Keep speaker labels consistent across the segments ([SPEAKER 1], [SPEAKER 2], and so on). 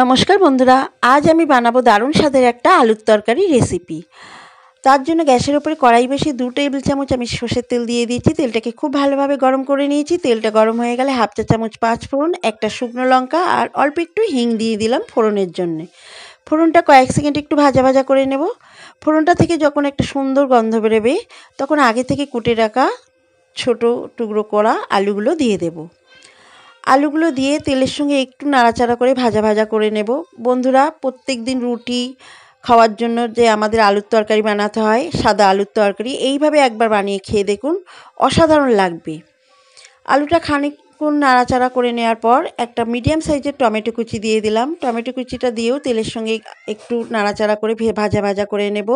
[SPEAKER 1] নমস্কার বন্ধুরা, আজ আমি বানাবো দারুণ স্বাদের একটা আলুর তরকারি রেসিপি। তার জন্য গ্যাসের উপরে কড়াই বসিয়ে 2 টেবিল চামচ আমি সর্ষের তেল দিয়ে দিয়েছি। তেলটাকে খুব ভালোভাবে গরম করে নিয়েছি। তেলটা গরম হয়ে গেলে হাফ চা চামচ পাঁচ ফোড়ন, একটা শুকনো লঙ্কা আর অল্প একটু হিং দিয়ে দিলাম ফোড়নের জন্যে। ফোড়নটা কয়েক সেকেন্ড একটু ভাজা ভাজা করে নেব। ফোড়নটা থেকে যখন একটা সুন্দর গন্ধ বেরোবে তখন আগে থেকে কুটে রাখা ছোট টুকরো করা আলুগুলো দিয়ে দেবো। আলুগুলো দিয়ে তেলের সঙ্গে একটু নাড়াচাড়া করে ভাজা ভাজা করে নেব। বন্ধুরা, প্রত্যেক দিন রুটি খাওয়ার জন্য যে আমাদের আলুর তরকারি বানাতে হয়, সাদা আলুর তরকারি, এইভাবে একবার বানিয়ে খেয়ে দেখুন, অসাধারণ লাগবে। আলুটা খানিকক্ষণ নাড়াচাড়া করে নেওয়ার পর একটা মিডিয়াম সাইজের টমেটো কুচি দিয়ে দিলাম। টমেটো কুচিটা দিয়েও তেলের সঙ্গে একটু নাড়াচাড়া করে ভাজা ভাজা করে নেব।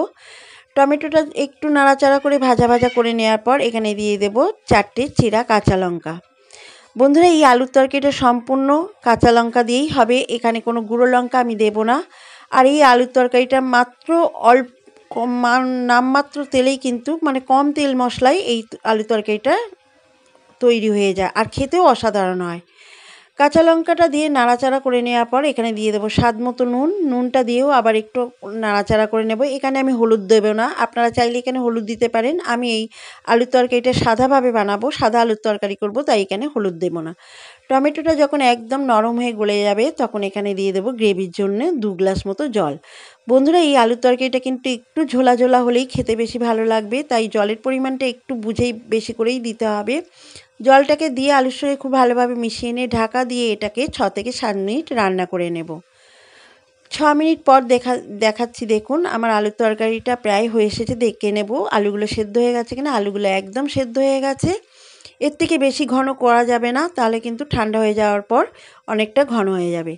[SPEAKER 1] টমেটোটা একটু নাড়াচাড়া করে ভাজা ভাজা করে নেওয়ার পর এখানে দিয়ে দেব 4টে চিরা কাঁচা লঙ্কা। বন্ধুরা, এই আলুর তরকারিটা সম্পূর্ণ কাঁচা লঙ্কা দিয়েই হবে, এখানে কোনো গুঁড়ো লঙ্কা আমি দেব না। আর এই আলুর তরকারিটা মাত্র নামমাত্র তেলেই কিন্তু কম তেল মশলায় এই আলুর তরকারিটা তৈরি হয়ে যায় আর খেতেও অসাধারণ হয়। কাঁচা লঙ্কাটা দিয়ে নাড়াচাড়া করে নেওয়ার পর এখানে দিয়ে দেবো স্বাদ মতো নুন। নুনটা দিয়েও আবার একটু নাড়াচাড়া করে নেব। এখানে আমি হলুদ দেবো না, আপনারা চাইলে এখানে হলুদ দিতে পারেন। আমি এই আলুর তরকারিটা সাদাভাবে বানাবো, সাদা আলুর তরকারি করব, তাই এখানে হলুদ দেবো না। টমেটোটা যখন একদম নরম হয়ে গলে যাবে তখন এখানে দিয়ে দেবো গ্রেভির জন্য 2 গ্লাস মতো জল। বন্ধুরা, এই আলুর তরকারিটা কিন্তু একটু ঝোলা ঝোলা হলেই খেতে বেশি ভালো লাগবে, তাই জলের পরিমাণটা একটু বুঝেই বেশি করেই দিতে হবে। জলটাকে দিয়ে আলুর সঙ্গে খুব ভালোভাবে মিশিয়ে নিয়ে ঢাকা দিয়ে এটাকে 6 থেকে 7 মিনিট রান্না করে নেব। 6 মিনিট পর দেখাচ্ছি, দেখুন আমার আলুর তরকারিটা প্রায় হয়ে এসেছে। দেখে নেব আলুগুলো সেদ্ধ হয়ে গেছে কিনা। আলুগুলো একদম সেদ্ধ হয়ে গেছে। এর থেকে বেশি ঘন করা যাবে না, তাহলে কিন্তু ঠান্ডা হয়ে যাওয়ার পর অনেকটা ঘন হয়ে যাবে।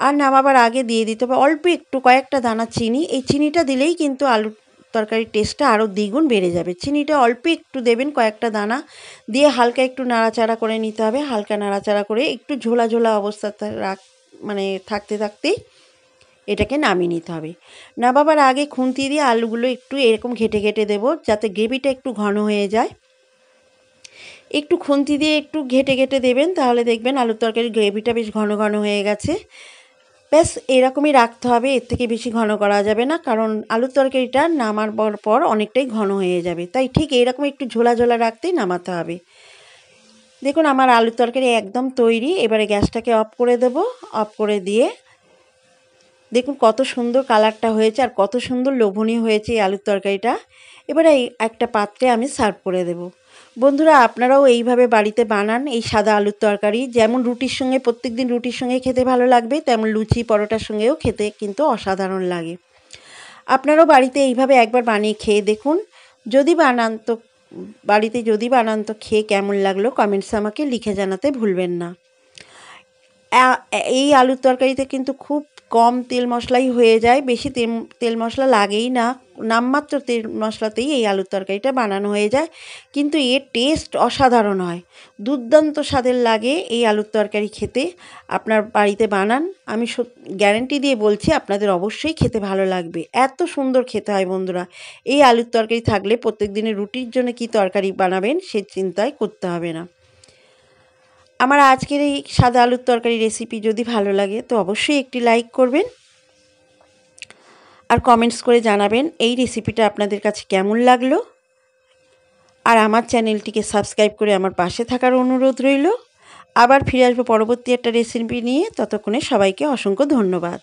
[SPEAKER 1] আর নামাবার আগে দিয়ে দিতে হবে অল্প একটু কয়েকটা দানা চিনি। এই চিনিটা দিলেই কিন্তু আলুর তরকারির টেস্টটা আরও দ্বিগুণ বেড়ে যাবে। চিনিটা অল্প একটু দেবেন, কয়েকটা দানা দিয়ে হালকা একটু নাড়াচাড়া করে নিতে হবে। হালকা নাড়াচাড়া করে একটু ঝোলা ঝোলা অবস্থাতে থাকতে থাকতেই এটাকে নামিয়ে নিতে হবে। নামাবার আগে খুন্তি দিয়ে আলুগুলো একটু এরকম ঘেটে ঘেটে দেবো, যাতে গ্রেভিটা একটু ঘন হয়ে যায়। একটু খুন্তি দিয়ে একটু ঘেটে ঘেটে দেবেন, তাহলে দেখবেন আলুর তরকারির গ্রেভিটা বেশ ঘন ঘন হয়ে গেছে। ব্যাস এরকমই রাখতে হবে, এর থেকে বেশি ঘন করা যাবে না, কারণ আলুর তরকারিটা নামাবার পর অনেকটাই ঘন হয়ে যাবে। তাই ঠিক এইরকম একটু ঝোলা ঝোলা রাখতেই নামাতে হবে। দেখুন আমার আলুর তরকারি একদম তৈরি। এবারে গ্যাসটাকে অফ করে দেব। অফ করে দিয়ে দেখুন কত সুন্দর কালারটা হয়েছে আর কত সুন্দর লোভনীয় হয়েছে এই আলুর তরকারিটা। এবারে একটা পাত্রে আমি সার্ভ করে দেব। বন্ধুরা, আপনারাও এইভাবে বাড়িতে বানান এই সাদা আলুর তরকারি। যেমন রুটির সঙ্গে, প্রত্যেকদিন রুটির সঙ্গে খেতে ভালো লাগবে, তেমন লুচি পরোটার সঙ্গেও খেতে কিন্তু অসাধারণ লাগে। আপনারাও বাড়িতে এইভাবে একবার বানিয়ে খেয়ে দেখুন। বাড়িতে যদি বানান তো খেয়ে কেমন লাগলো কমেন্টসে আমাকে লিখে জানাতে ভুলবেন না। এই আলুর তরকারিতে কিন্তু খুব কম তেল মশলাই হয়ে যায়, বেশি তেল মশলা লাগেই না। নামমাত্র তেল মশলাতেই এই আলুর তরকারিটা বানানো হয়ে যায়, কিন্তু এর টেস্ট অসাধারণ হয়। দুর্দান্ত স্বাদের লাগে এই আলুর তরকারি খেতে। আপনার বাড়িতে বানান, আমি গ্যারান্টি দিয়ে বলছি আপনাদের অবশ্যই খেতে ভালো লাগবে। এত সুন্দর খেতে হয় বন্ধুরা। এই আলুর তরকারি থাকলে প্রত্যেক দিনের রুটির জন্য কি তরকারি বানাবেন সে চিন্তাই করতে হবে না। আমার আজকের এই সাদা আলুর তরকারি রেসিপি যদি ভালো লাগে তো অবশ্যই একটি লাইক করবেন আর কমেন্টস করে জানাবেন এই রেসিপিটা আপনাদের কাছে কেমন লাগলো। আর আমার চ্যানেলটিকে সাবস্ক্রাইব করে আমার পাশে থাকার অনুরোধ রইল। আবার ফিরে আসবো পরবর্তী একটা রেসিপি নিয়ে। ততক্ষণে সবাইকে অসংখ্য ধন্যবাদ।